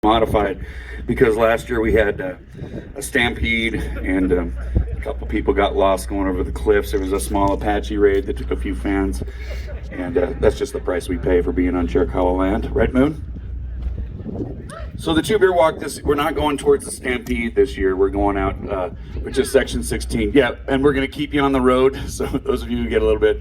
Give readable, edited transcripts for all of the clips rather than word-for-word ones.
modified because last year we had a stampede and a couple people got lost going over the cliffs. There was a small Apache raid that took a few fans, and that's just the price we pay for being on Chiricahua land, right, Moon? So the two-beer walk, we're not going towards the stampede this year. We're going out, which is section 16. Yeah, and we're going to keep you on the road. So those of you who get a little bit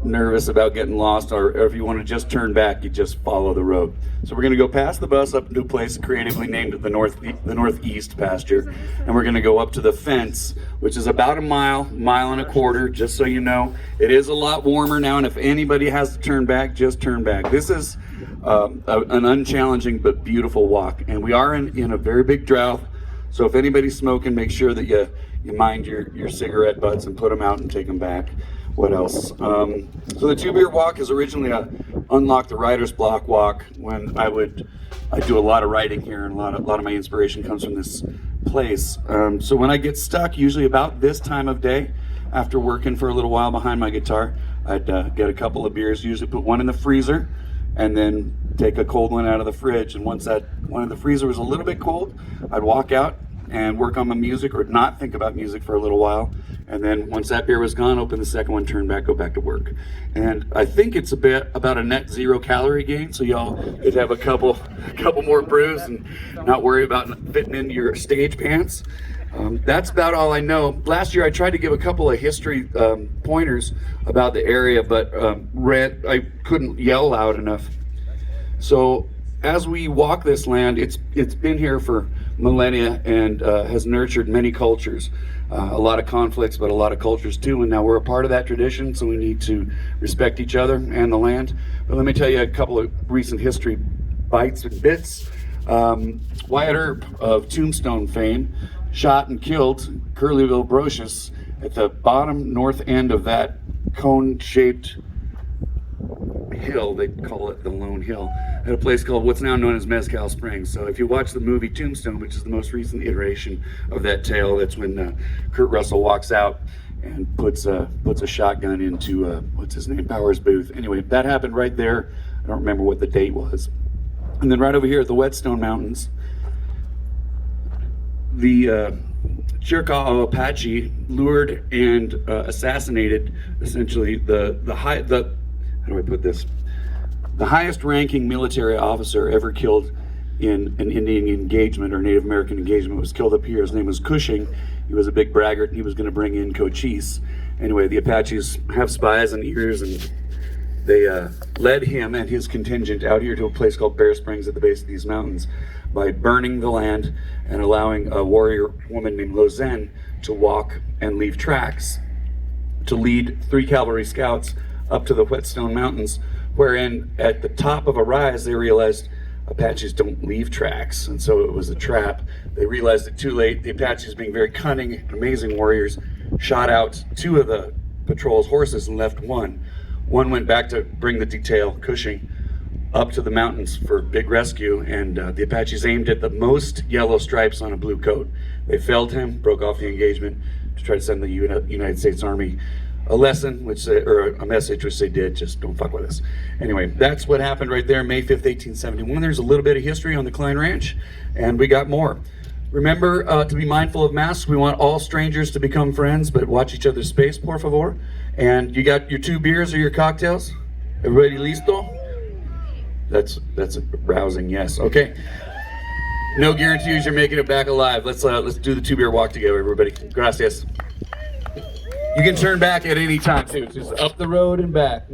nervous about getting lost, or if you want to just turn back, you just follow the road. So we're going to go past the bus up into a place creatively named the northeast pasture, and we're going to go up to the fence, which is about a mile and a quarter. Just so you know, it is a lot warmer now, and if anybody has to turn back, just turn back. This is an unchallenging but beautiful walk, and we are in a very big drought. So if anybody's smoking, make sure that you mind your cigarette butts and put them out and take them back. What else? So the two-beer walk is originally a unlock the writer's block walk. When I do a lot of writing here, and a lot of my inspiration comes from this place. So when I get stuck, usually about this time of day, after working for a little while behind my guitar, I'd get a couple of beers, usually put one in the freezer, and then take a cold one out of the fridge. And once that one in the freezer was a little bit cold, I'd walk out and work on my music or not think about music for a little while. And then once that beer was gone, open the second one, turn back, go back to work. And I think it's about a net 0 calorie gain, so y'all could have a couple more brews and not worry about fitting into your stage pants. That's about all I know. Last year I tried to give a couple of history pointers about the area, but I couldn't yell loud enough. So as we walk this land, it's been here for millennia and has nurtured many cultures. A lot of conflicts, but a lot of cultures too, and now we're a part of that tradition, so we need to respect each other and the land. But let me tell you a couple of recent history bites and bits. Wyatt Earp of Tombstone fame shot and killed Curleyville Brocious at the bottom north end of that cone-shaped hill. They call it the Lone Hill, at a place called what's now known as Mezcal Springs. So if you watch the movie Tombstone, which is the most recent iteration of that tale, that's when Kurt Russell walks out and puts a shotgun into what's his name, Powers Booth. Anyway, that happened right there. I don't remember what the date was. And then right over here at the Whetstone Mountains, the Chiricahua Apache lured and assassinated essentially how do I put this? The highest ranking military officer ever killed in an Indian engagement or Native American engagement was killed up here. His name was Cushing. He was a big braggart, and he was going to bring in Cochise. Anyway, the Apaches have spies and ears, and they led him and his contingent out here to a place called Bear Springs at the base of these mountains by burning the land and allowing a warrior woman named Lozen to walk and leave tracks to lead 3 cavalry scouts up to the Whetstone Mountains, wherein at the top of a rise they realized Apaches don't leave tracks, and so it was a trap. They realized it too late. The Apaches, being very cunning and amazing warriors, shot out 2 of the patrol's horses and left one. One went back to bring the detail, Cushing, up to the mountains for a big rescue, and the Apaches aimed at the most yellow stripes on a blue coat. They felled him, broke off the engagement to try to send the United States Army a lesson, or a message, which they did, just don't fuck with us. Anyway, that's what happened right there, May 5th, 1871. There's a little bit of history on the Clyne Ranch, and we got more. Remember to be mindful of masks. We want all strangers to become friends, but watch each other's space, por favor. And you got your 2 beers or your cocktails? Everybody listo? That's a rousing yes. Okay. No guarantees you're making it back alive. Let's do the 2-beer walk together, everybody. Gracias. You can turn back at any time too, just up the road and back.